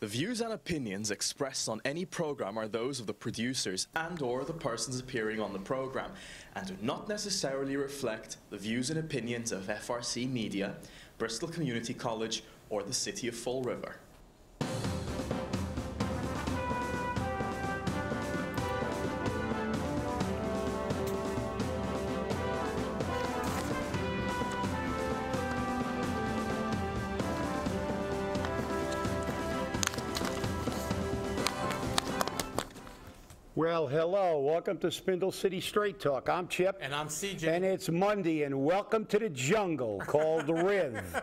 The views and opinions expressed on any program are those of the producers and/or the persons appearing on the program, and do not necessarily reflect the views and opinions of FRC Media, Bristol Community College, or the City of Fall River. Well, hello. Welcome to Spindle City Straight Talk. I'm Chip. And I'm CJ. And it's Monday, and welcome to the jungle called the Riv.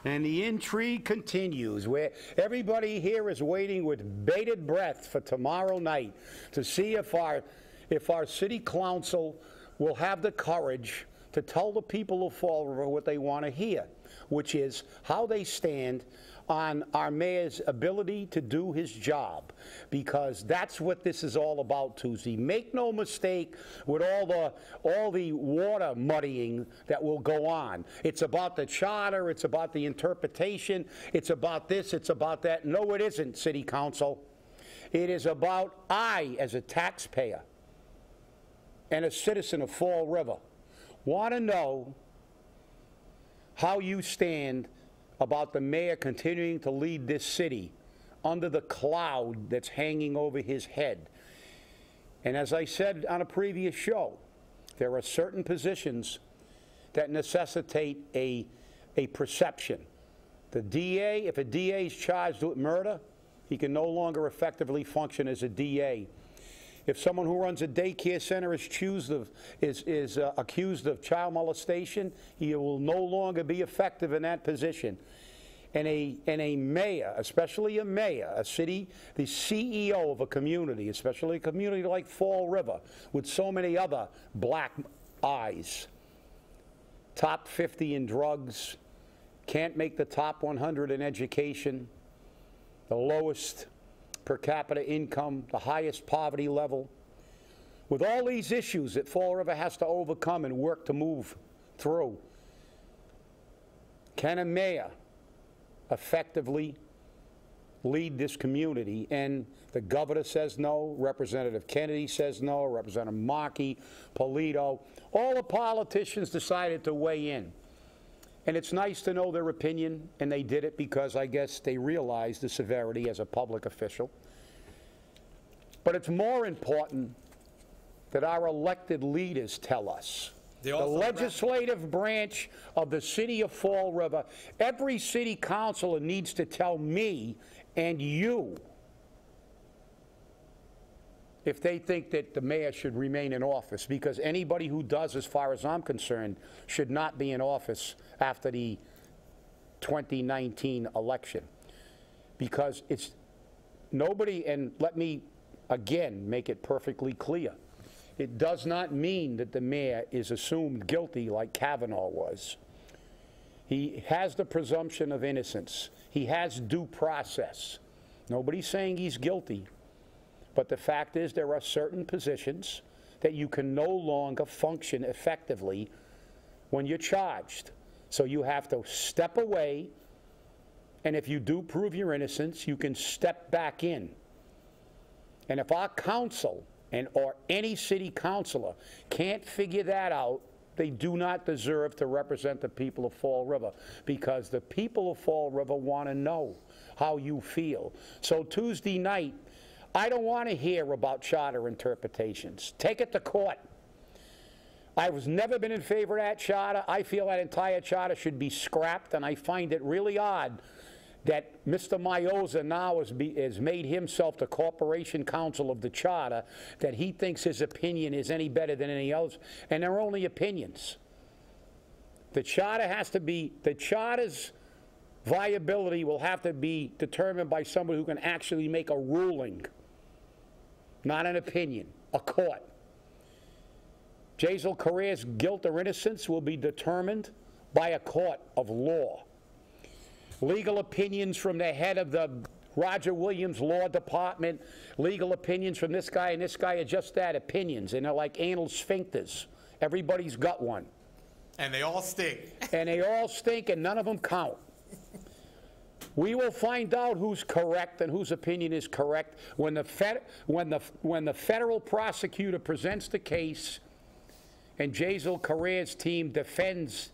And the intrigue continues, where everybody here is waiting with bated breath for tomorrow night to see if our city council will have the courage to tell the people of Fall River what they want to hear, which is how they stand on our mayor's ability to do his job, because that's what this is all about, Tuesday. Make no mistake with all the water muddying that will go on. It's about the charter, it's about the interpretation, it's about this, it's about that. No, it isn't, City Council. It is about I, as a taxpayer and a citizen of Fall River, want to know how you stand about the mayor continuing to lead this city under the cloud that's hanging over his head. And as I said on a previous show, there are certain positions that necessitate a perception. The DA, if a DA is charged with murder, he can no longer effectively function as a DA. If someone who runs a daycare center is accused of child molestation, he will no longer be effective in that position. And a mayor, especially a mayor, the CEO of a community, especially a community like Fall River, with so many other black eyes, top 50 in drugs, can't make the top 100 in education, the lowest per capita income, the highest poverty level. With all these issues that Fall River has to overcome and work to move through, can a mayor effectively lead this community? And the governor says no, Representative Kennedy says no, Representative Markey, Polito, all the politicians decided to weigh in. And it's nice to know their opinion, and they did it because I guess they realized the severity as a public official. But it's more important that our elected leaders tell us. The legislative branch of the city of Fall River, every city councilor needs to tell me and you if they think that the mayor should remain in office, because anybody who does, as far as I'm concerned, should not be in office after the 2019 election. Because it's nobody, and let me again make it perfectly clear, it does not mean that the mayor is assumed guilty like Kavanaugh was. He has the presumption of innocence. He has due process. Nobody's saying he's guilty. But the fact is there are certain positions that you can no longer function effectively when you're charged. So you have to step away, and if you do prove your innocence, you can step back in. And if our council or any city councilor can't figure that out, they do not deserve to represent the people of Fall River, because the people of Fall River want to know how you feel. So Tuesday night, I don't want to hear about charter interpretations. Take it to court. I was never been in favor of that charter. I feel that entire charter should be scrapped, and I find it really odd that Mr. Mayoza now has made himself the corporation counsel of the charter, that he thinks his opinion is any better than any else, and they're only opinions. The charter has to be, the charter's viability will have to be determined by somebody who can actually make a ruling, not an opinion, a court. Jazel Correa's guilt or innocence will be determined by a court of law. Legal opinions from the head of the Roger Williams Law Department, legal opinions from this guy and this guy are just that, opinions, and they're like anal sphincters. Everybody's got one. And they all stink. And they all stink, and none of them count. We will find out who's correct and whose opinion is correct when the federal prosecutor presents the case and Jazel Correa's team defends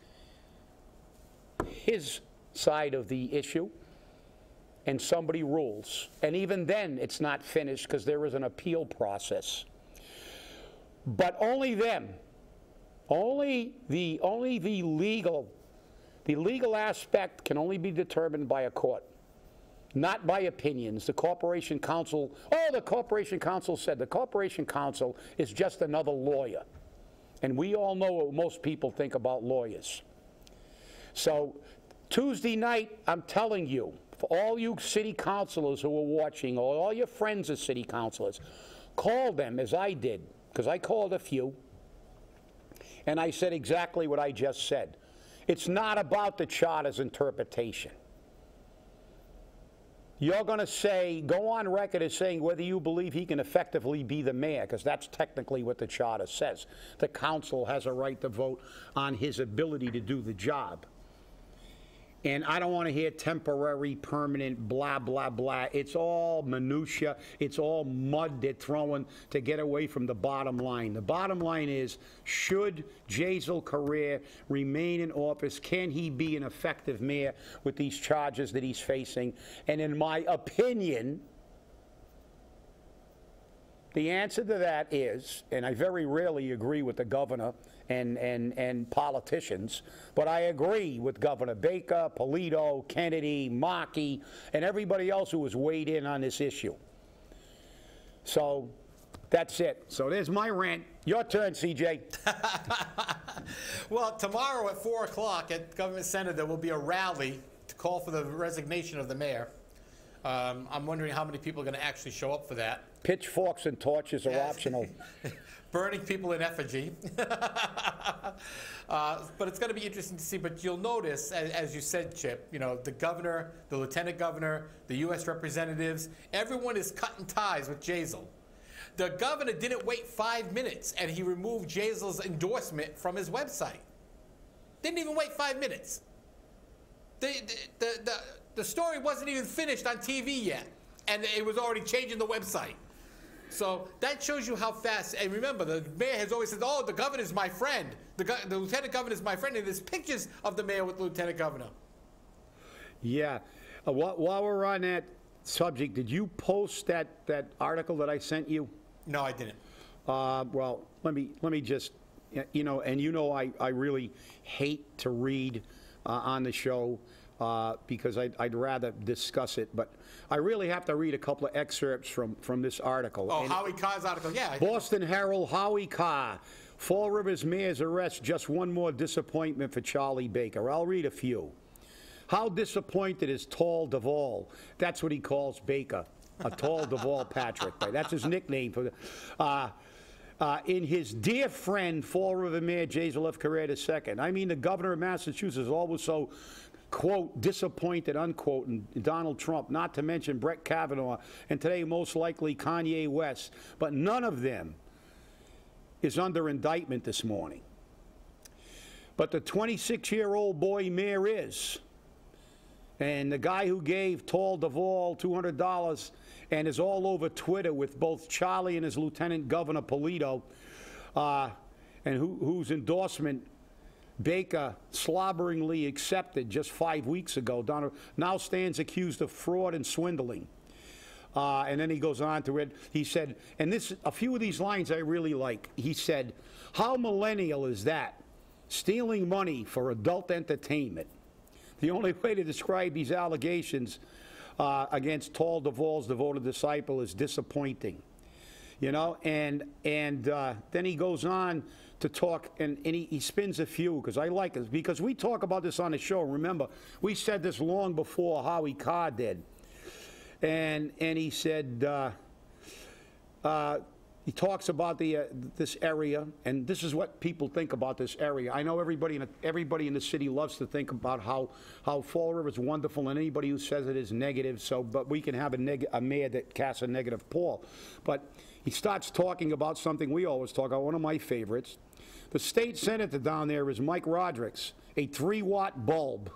his side of the issue and somebody rules. And even then, it's not finished because there is an appeal process. But only them, only the legal aspect can only be determined by a court, not by opinions. The Corporation Counsel, the Corporation Counsel said, the Corporation Counsel is just another lawyer. And we all know what most people think about lawyers. So Tuesday night, I'm telling you, for all you city councilors who are watching, or all your friends as city councilors, call them as I did, because I called a few, and I said exactly what I just said. It's not about the charter's interpretation. You're going to say, go on record as saying whether you believe he can effectively be the mayor, because that's technically what the charter says. The council has a right to vote on his ability to do the job. And I don't want to hear temporary, permanent, blah, blah, blah. It's all minutia. It's all mud they're throwing to get away from the bottom line. The bottom line is, should Jazel Correa remain in office? Can he be an effective mayor with these charges that he's facing? And in my opinion, the answer to that is, and I very rarely agree with the governor and politicians, but I agree with Governor Baker, Polito, Kennedy, Markey, and everybody else who has weighed in on this issue. So that's it. So there's my rant. Your turn, CJ. Well, tomorrow at 4 o'clock at Government Center, there will be a rally to call for the resignation of the mayor. I'm wondering how many people are going to actually show up for that. Pitchforks and torches are optional. Burning people in effigy. But it's going to be interesting to see. But you'll notice, as you said, Chip, you know, the governor, the lieutenant governor, the U.S. representatives, everyone is cutting ties with Jazel. The governor didn't wait 5 minutes, and he removed Jazel's endorsement from his website. Didn't even wait 5 minutes. The story wasn't even finished on TV yet, and it was already changing the website. So that shows you how fast. And remember, the mayor has always said, "Oh, the governor's my friend. The lieutenant governor is my friend." And there's pictures of the mayor with the lieutenant governor. Yeah. While we're on that subject, did you post that article that I sent you? No, I didn't. Well, let me just, you know, and you know I really hate to read on the show because I'd rather discuss it, but I really have to read a couple of excerpts from this article. Oh, Howie Carr's article, yeah. Boston Herald, Howie Carr. Fall River's mayor's arrest, just one more disappointment for Charlie Baker. I'll read a few. How disappointed is Tall Duvall? That's what he calls Baker, a Tall Duvall Patrick. Right? That's his nickname for the. In his dear friend, Fall River Mayor Jazel F. Correa II. I mean, the governor of Massachusetts is always so, quote, disappointed, unquote, in Donald Trump, not to mention Brett Kavanaugh, and today most likely Kanye West. But none of them is under indictment this morning. But the 26-year-old boy mayor is. And the guy who gave Tall Duvall $200 and is all over Twitter with both Charlie and his lieutenant governor, Polito, and whose endorsement Baker slobberingly accepted just 5 weeks ago, Donald, now stands accused of fraud and swindling. And then he goes on to it. He said, and a few of these lines I really like. He said, how millennial is that? Stealing money for adult entertainment. The only way to describe these allegations against Tall Duvall's devoted disciple is disappointing. You know, and then he goes on to talk, and he spins a few, because I like it, because we talk about this on the show. Remember, we said this long before Howie Carr did. And he said, he talks about this area, and this is what people think about this area. I know everybody in the city loves to think about how Fall River is wonderful, and anybody who says it is negative. So, but we can have a mayor that casts a negative pall. But he starts talking about something we always talk about, one of my favorites. The state senator down there is Mike Rodrigues, a 3-watt bulb.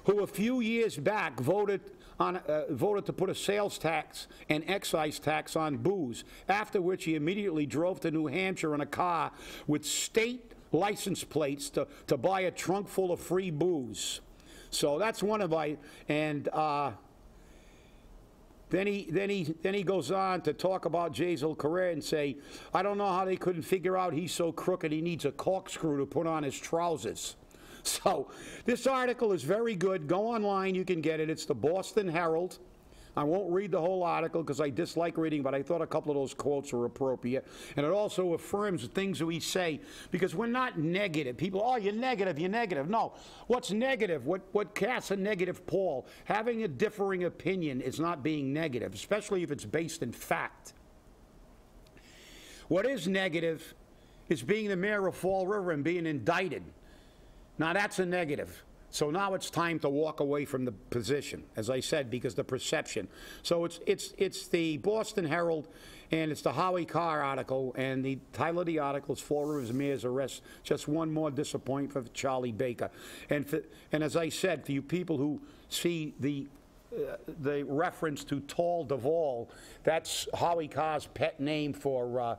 who a few years back voted to put a sales tax and excise tax on booze, after which he immediately drove to New Hampshire in a car with state license plates to buy a trunk full of free booze. So that's one of my, and then he goes on to talk about Jazel Correa and say, I don't know how they couldn't figure out he's so crooked he needs a corkscrew to put on his trousers. So this article is very good. Go online, you can get it. It's the Boston Herald. I won't read the whole article because I dislike reading, but I thought a couple of those quotes were appropriate. And it also affirms things that we say, because we're not negative. People, oh, you're negative, you're negative. No. What's negative? What casts a negative pall? Having a differing opinion is not being negative, especially if it's based in fact. What is negative is being the mayor of Fall River and being indicted. Now, that's a negative. So now it's time to walk away from the position, as I said, because the perception. So it's the Boston Herald, and it's the Howie Carr article, and the title of the article is Fall River's Mayor's Arrest. Just one more disappointment for Charlie Baker. And as I said, for you people who see the reference to Tall Duvall, that's Howie Carr's pet name for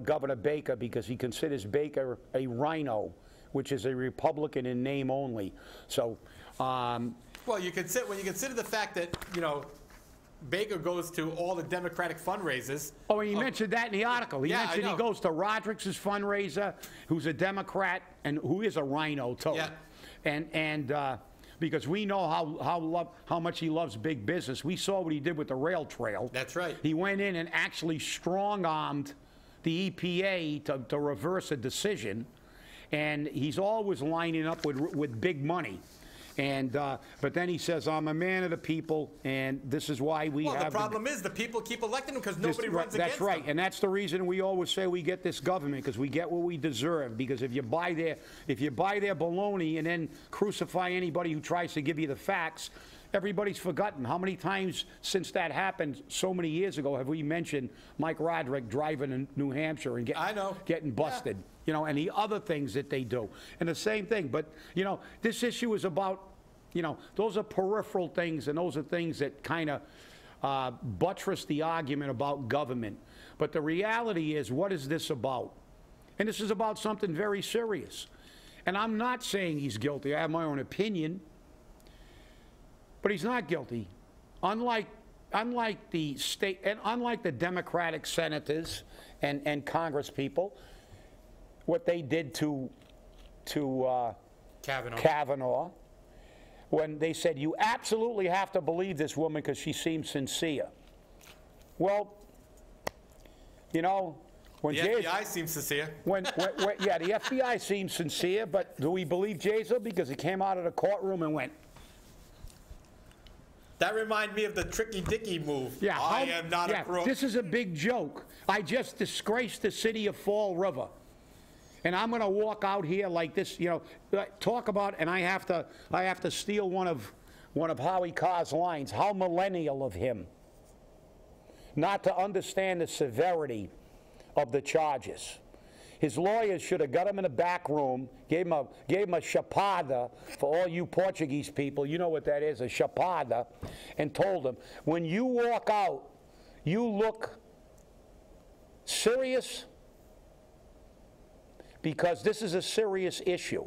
Governor Baker, because he considers Baker a rhino, which is a Republican in name only. So, well, when you consider the fact that, you know, Baker goes to all the Democratic fundraisers. Oh, and he mentioned that in the article. He mentioned he goes to Roderick's fundraiser, who's a Democrat and who is a rhino too. Yeah. And because we know how much he loves big business. We saw what he did with the rail trail. That's right. He went in and actually strong-armed the EPA to reverse a decision. And he's always lining up with big money. And but then he says, I'm a man of the people, and this is why we have... Well, the problem is the people keep electing him because nobody runs against them. That's right, and that's the reason we always say we get this government, because we get what we deserve. Because if you buy their baloney and then crucify anybody who tries to give you the facts, everybody's forgotten. How many times since that happened so many years ago have we mentioned Mike Roderick driving in New Hampshire and getting busted? Yeah. You know, and the other things that they do. And the same thing. But, you know, this issue is about, you know, those are peripheral things, and those are things that kind of buttress the argument about government. But the reality is, what is this about? And this is about something very serious. And I'm not saying he's guilty. I have my own opinion. But he's not guilty. Unlike the state, and unlike the Democratic senators and Congress people, what they did to Kavanaugh, when they said, you absolutely have to believe this woman because she seems sincere. Well, you know, when the FBI seems sincere. Yeah, the FBI seems sincere, but do we believe Jazel? Because he came out of the courtroom and went. That reminded me of the Tricky Dicky move. Yeah, I am not a crook. This is a big joke. I just disgraced the city of Fall River. And I'm going to walk out here like this, you know, talk about, and I have to steal one of Howie Carr's lines. How millennial of him not to understand the severity of the charges. His lawyers should have got him in a back room, gave him a chapada, for all you Portuguese people, you know what that is, a chapada, and told him, when you walk out, you look serious, because this is a serious issue.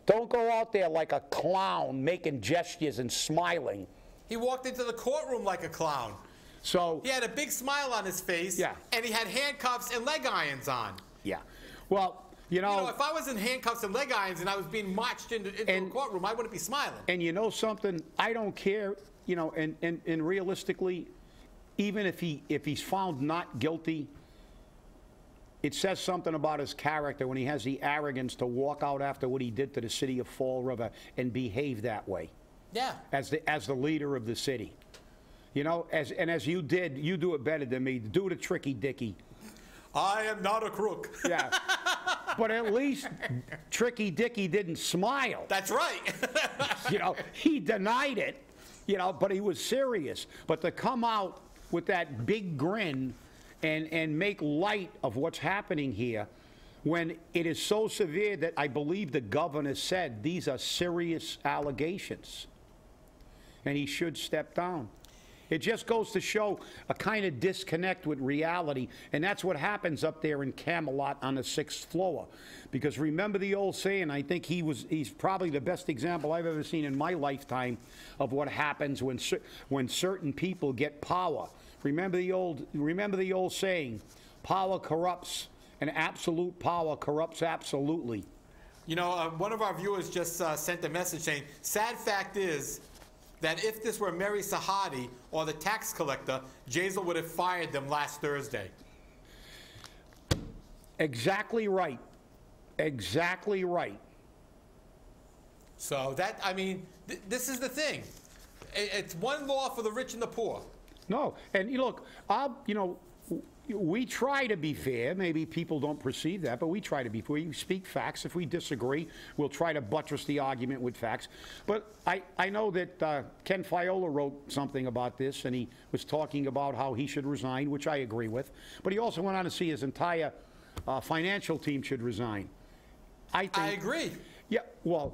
Don't go out there like a clown making gestures and smiling. He walked into the courtroom like a clown. So he had a big smile on his face, and he had handcuffs and leg irons on. Yeah. Well, you know, if I was in handcuffs and leg irons and I was being marched into a courtroom, I wouldn't be smiling. And you know something? I don't care, you know, and realistically, even if he's found not guilty, it says something about his character when he has the arrogance to walk out after what he did to the city of Fall River and behave that way. Yeah. As the leader of the city. You know, as you did, you do it better than me. Do the Tricky Dicky. I am not a crook. Yeah. But at least Tricky Dicky didn't smile. That's right. You know, he denied it, you know, but he was serious. But to come out with that big grin and make light of what's happening here, when it is so severe that I believe the governor said these are serious allegations. and he should step down. It just goes to show a kind of disconnect with reality, and that's what happens up there in Camelot on the 6th floor. Because remember the old saying, I think he's probably the best example I've ever seen in my lifetime of what happens when certain people get power. Remember the old saying, power corrupts, and absolute power corrupts absolutely. You know, one of our viewers just sent a message saying, sad fact is that if this were Mary Sahadi or the tax collector, Jazel would have fired them last Thursday. Exactly right. Exactly right. So that, I mean, this is the thing. It's one law for the rich and the poor. No, and look, we try to be fair. Maybe people don't perceive that, but we try to be fair. We speak facts. If we disagree, we'll try to buttress the argument with facts. But I know that Ken Fiola wrote something about this, and he was talking about how he should resign, which I agree with. But he also went on to see his entire financial team should resign. I agree. Yeah, well,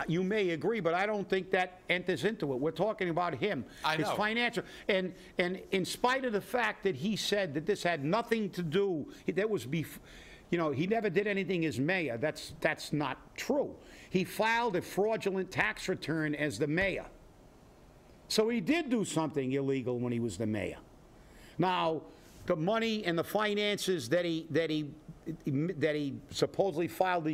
you may agree, but I don't think that enters into it. We're talking about him. I know. His financial, and in spite of the fact that he said that this had nothing to do, that was he never did anything as mayor. That's not true. He filed a fraudulent tax return as the mayor. So he did do something illegal when he was the mayor. Now, the money and the finances that he supposedly filed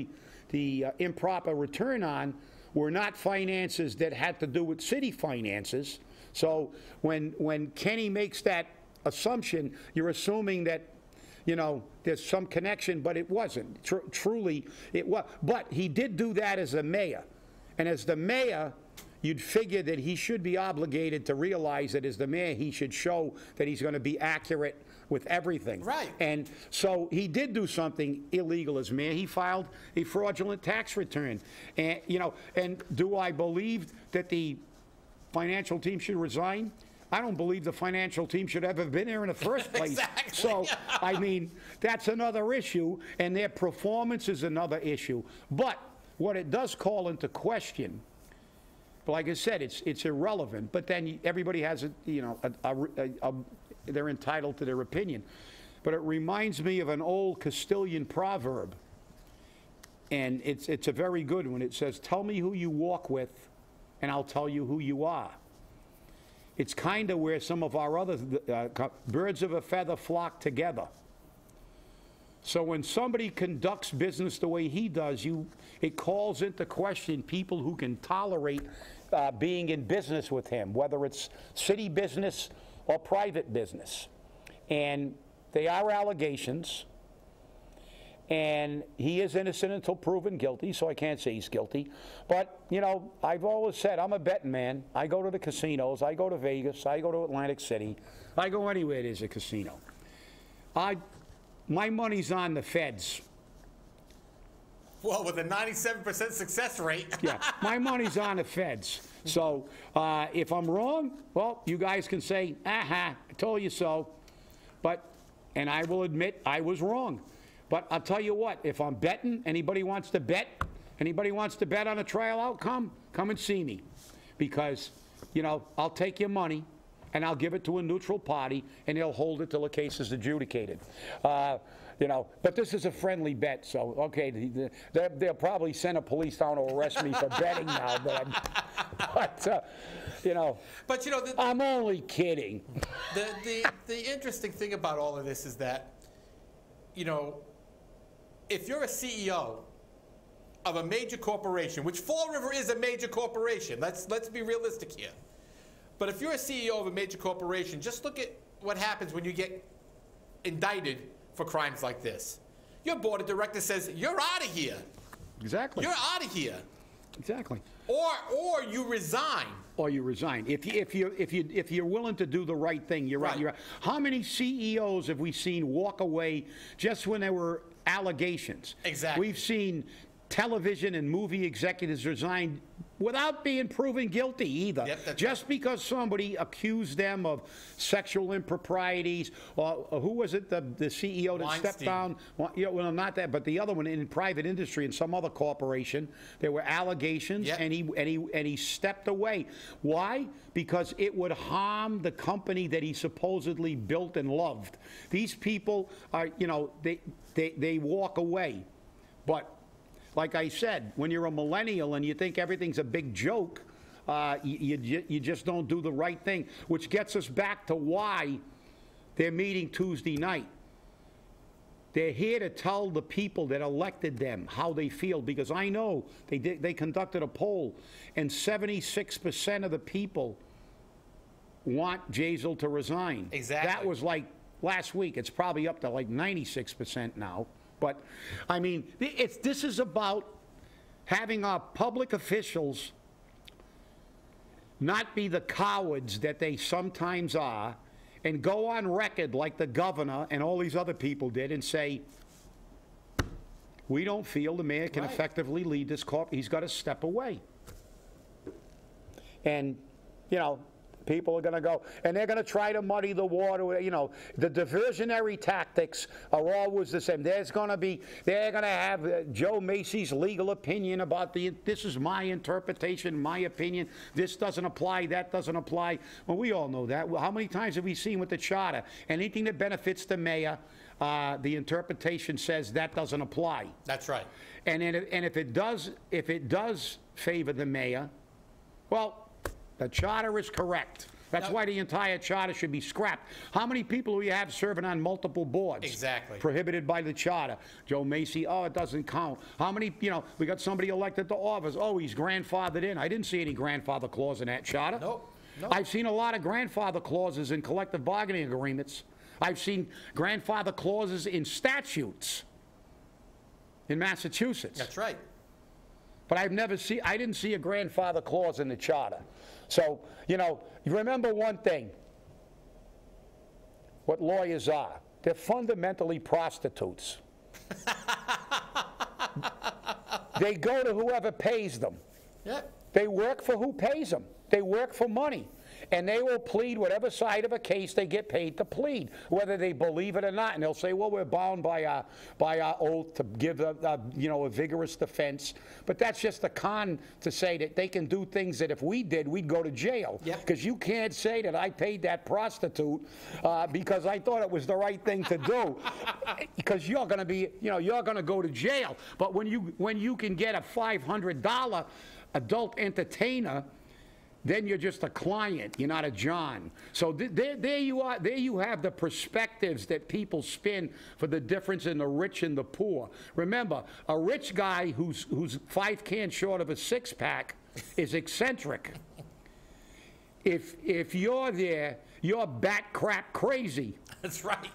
the improper return on were not finances that had to do with city finances. So when Kenny makes that assumption, you're assuming that, there's some connection, but it wasn't. Truly, it was. But he did do that as a mayor. And as the mayor, you'd figure that he should be obligated to realize that as the mayor, he should show that he's going to be accurate with everything. Right. And so he did do something illegal as mayor. He filed a fraudulent tax return. And, and do I believe that the financial team should resign? I don't believe the financial team should ever have been there in the first place. Exactly. So, I mean, that's another issue, and their performance is another issue. But what it does call into question, like I said, it's irrelevant. But then everybody has they're entitled to their opinion. But it reminds me of an old Castilian proverb, and it's a very good one. It says, "Tell me who you walk with, and I'll tell you who you are." It's kind of where some of our other birds of a feather flock together. So when somebody conducts business the way he does, it calls into question people who can tolerate being in business with him, whether it's city business or private business. And they are allegations, and he is innocent until proven guilty, so I can't say he's guilty. But, I've always said I'm a betting man. I go to the casinos. I go to Vegas. I go to Atlantic City. I go anywhere there's a casino. My money's on the feds. Well, with a 97% success rate. Yeah, my money's on the feds. So if I'm wrong, well, you guys can say, I told you so. And I will admit I was wrong. But I'll tell you what, if I'm betting, anybody wants to bet on a trial outcome, come and see me. Because, I'll take your money and I'll give it to a neutral party, and they'll hold it till the case is adjudicated. But this is a friendly bet, so, okay, they'll probably send a police down to arrest me for betting now, but I'm only kidding. The interesting thing about all of this is that, if you're a CEO of a major corporation, which Fall River is a major corporation, let's be realistic here. But if you're a CEO of a major corporation, just look at what happens when you get indicted for crimes like this. Your board of directors says, you're out of here. Exactly. You're out of here. Exactly. Or you resign. Or you resign. If you're willing to do the right thing, you're right. You're right. How many CEOs have we seen walk away just when there were allegations? Exactly. We've seen television and movie executives resign without being proven guilty either. Yep, just because somebody accused them of sexual improprieties, or who was it, the CEO that stepped down? Well, not that, but the other one in private industry in some other corporation. There were allegations, and he stepped away. Why? Because it would harm the company that he supposedly built and loved. These people are, they walk away. But like I said, when you're a millennial and you think everything's a big joke, you just don't do the right thing, which gets us back to why they're meeting Tuesday night. They're here to tell the people that elected them how they feel, because I know they conducted a poll, and 76% of the people want Jazel to resign. Exactly. That was like last week. It's probably up to like 96% now. But, I mean, this is about having our public officials not be the cowards that they sometimes are and go on record like the governor and all these other people did and say, we don't feel the mayor can effectively lead this corp. He's got to step away. And, people are going to go, and they're going to try to muddy the water. The diversionary tactics are always the same. They're going to have Joe Macy's legal opinion about this is my interpretation, my opinion. This doesn't apply, that doesn't apply. Well, we all know that. How many times have we seen with the charter? Anything that benefits the mayor, the interpretation says that doesn't apply. That's right. And if it does favor the mayor, well, the charter is correct. That's why the entire charter should be scrapped. How many people do we have serving on multiple boards? Exactly. Prohibited by the charter. Joe Macy, oh, it doesn't count. How many, we got somebody elected to office. Oh, he's grandfathered in. I didn't see any grandfather clause in that charter. Nope. I've seen a lot of grandfather clauses in collective bargaining agreements. I've seen grandfather clauses in statutes in Massachusetts. That's right. But I didn't see a grandfather clause in the charter. So, you remember one thing, what lawyers are. They're fundamentally prostitutes. They go to whoever pays them. Yep. They work for who pays them. They work for money. And they will plead whatever side of a case they get paid to plead, whether they believe it or not. And they'll say, well, we're bound by our oath to give a vigorous defense. But that's just a con to say that they can do things that if we did, we'd go to jail. Because you can't say that I paid that prostitute because I thought it was the right thing to do. Because you're going to be, you're going to go to jail. But when you can get a $500 adult entertainer, then you're just a client. You're not a John. So there you are. There you have the perspectives that people spin for the difference in the rich and the poor. Remember, a rich guy who's 5 cans short of a 6-pack is eccentric. If you're there, you're bat crap crazy. That's right.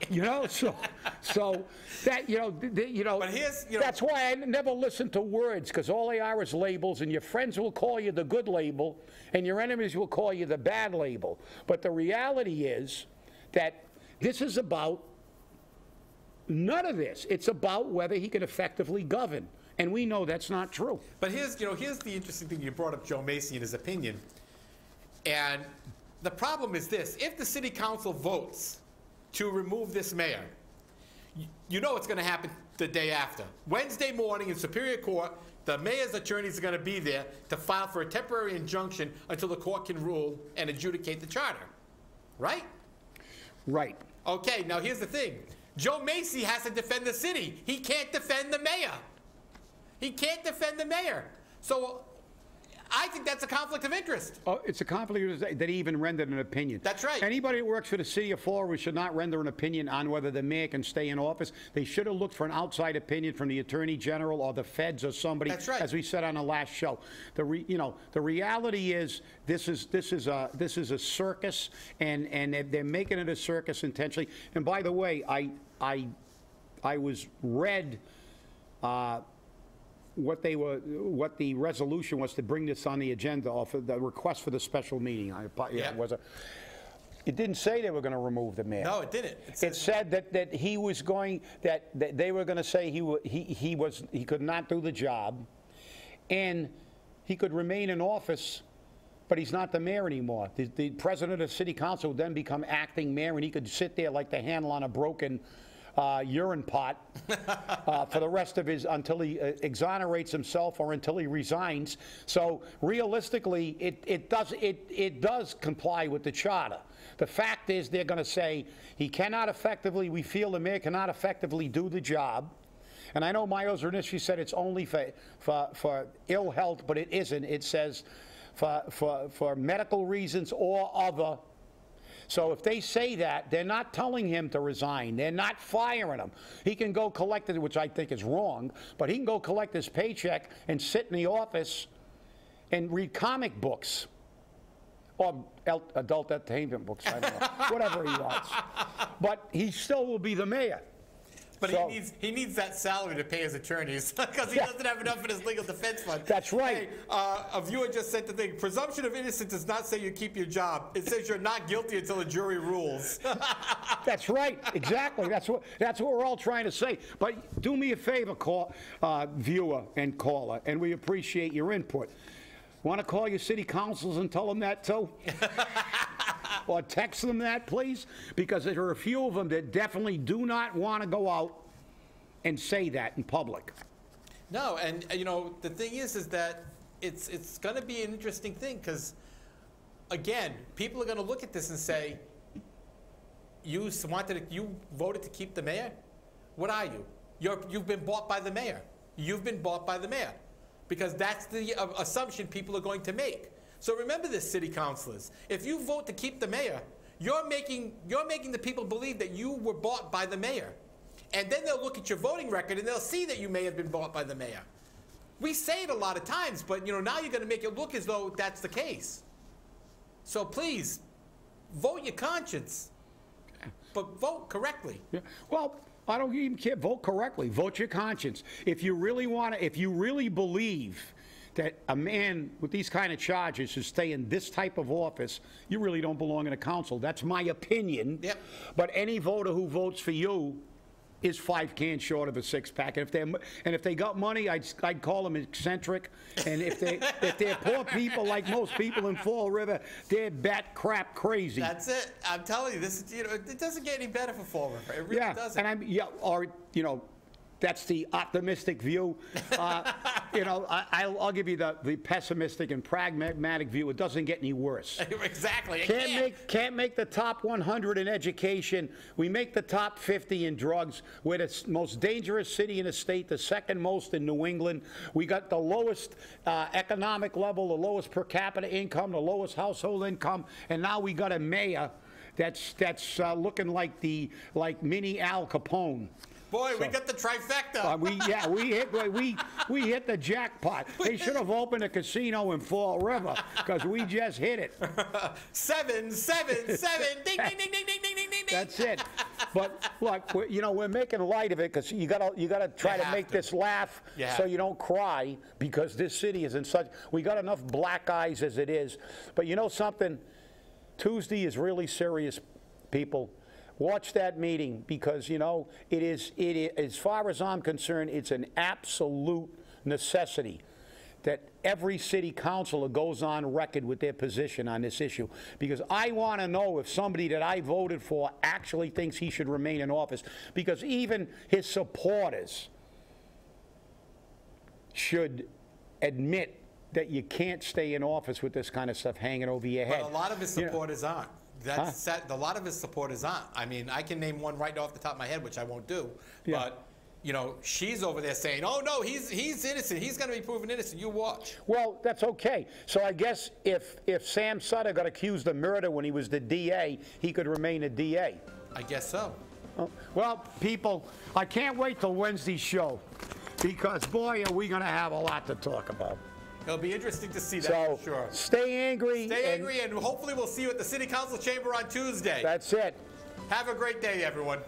So that But here's, that's why I never listen to words, because all they are is labels, and your friends will call you the good label, and your enemies will call you the bad label. But the reality is that this is about none of this. It's about whether he can effectively govern, and we know that's not true. But here's the interesting thing. You brought up Joe Macy and his opinion, and the problem is this: if the city council votes to remove this mayor, you know what's going to happen the day after. Wednesday morning in Superior Court, the mayor's attorneys are going to be there to file for a temporary injunction until the court can rule and adjudicate the charter. Right? Right. Okay, now here's the thing. Joe Macy has to defend the city. He can't defend the mayor. He can't defend the mayor. So I think that's a conflict of interest. Oh, it's a conflict of interest that he even rendered an opinion. That's right. Anybody that works for the city of Florida should not render an opinion on whether the mayor can stay in office. They should have looked for an outside opinion from the attorney general or the feds or somebody. That's right. As we said on the last show, the reality is this is a circus, and they're making it a circus intentionally. And by the way, I was read. What the resolution was to bring this on the agenda, or for the request for the special meeting. It didn't say they were going to remove the mayor. No, it didn't. It said that he was going, that they were going to say he could not do the job, and he could remain in office, but he's not the mayor anymore. The president of the city council would then become acting mayor, and he could sit there like the handle on a broken urine pot for the rest of his, until he exonerates himself or until he resigns. So realistically, it does comply with the charter. The fact is, they're going to say he cannot effectively, we feel the mayor cannot effectively do the job. And I know Mayo Zernitzky said it's only for ill health, but it isn't. It says for medical reasons or other. So if they say that, they're not telling him to resign. They're not firing him. He can go collect it, which I think is wrong, but he can go collect his paycheck and sit in the office and read comic books or adult entertainment books, I don't know, whatever he wants. But he still will be the mayor. But so, he needs that salary to pay his attorneys because he doesn't have enough in his legal defense fund. That's right. Hey, a viewer just said the thing, presumption of innocence does not say you keep your job. It says you're not guilty until a jury rules. That's right. Exactly. That's what we're all trying to say. But do me a favor, viewer and caller, and we appreciate your input. Want to call your city councils and tell them that too? Or text them that, please, because there are a few of them that definitely do not want to go out and say that in public. No, and you know, the thing is that it's going to be an interesting thing because, again, people are going to look at this and say, you voted to keep the mayor? What are you? You've been bought by the mayor. You've been bought by the mayor. Because that's the assumption people are going to make. So remember this, city councilors. If you vote to keep the mayor, you're making the people believe that you were bought by the mayor. And then they'll look at your voting record and they'll see that you may have been bought by the mayor. We say it a lot of times, but you know, now you're going to make it look as though that's the case. So please, vote your conscience, but vote correctly. Yeah. Well, I don't even care. Vote correctly. Vote your conscience. If you really want to, if you really believe that a man with these kind of charges should stay in this type of office, you really don't belong in a council. That's my opinion. Yep. But any voter who votes for you is 5 cans short of a 6-pack. And if they got money, I'd call them eccentric. And if they're poor people like most people in Fall River, they're bat crap crazy. That's it. I'm telling you, this is, you know, it doesn't get any better for Fall River. It really doesn't. And or you know, that's the optimistic view. You know, I'll give you the pessimistic and pragmatic view. It doesn't get any worse. Exactly. Can't make the top 100 in education. We make the top 50 in drugs. We're the most dangerous city in the state, the second most in New England. We got the lowest economic level, the lowest per capita income, the lowest household income, and now we got a mayor that's looking like mini Al Capone. Boy, we got the trifecta. We hit the jackpot. They should have opened a casino in Fall River because we just hit it. 7, 7, 7. Ding, ding, ding, ding, ding, ding, ding, ding. That's it. But look, we're making light of it because you gotta try to make this laugh so you don't cry because this city is in such. We got enough black eyes as it is. But you know something? Tuesday is really serious, people. Watch that meeting because, you know, it is, as far as I'm concerned, it's an absolute necessity that every city councilor goes on record with their position on this issue. Because I want to know if somebody that I voted for actually thinks he should remain in office. Because even his supporters should admit that you can't stay in office with this kind of stuff hanging over your head. But a lot of his supporters aren't. A lot of his supporters aren't. I mean, I can name one right off the top of my head, which I won't do. Yeah. But, you know, she's over there saying, oh, no, he's innocent. He's going to be proven innocent. You watch. Well, that's okay. So I guess if Sam Sutter got accused of murder when he was the DA, he could remain a DA. I guess so. Well, people, I can't wait till Wednesday's show because, boy, are we going to have a lot to talk about. It'll be interesting to see that, so, for sure. Stay angry. Stay angry, and hopefully we'll see you at the City Council Chamber on Tuesday. That's it. Have a great day, everyone.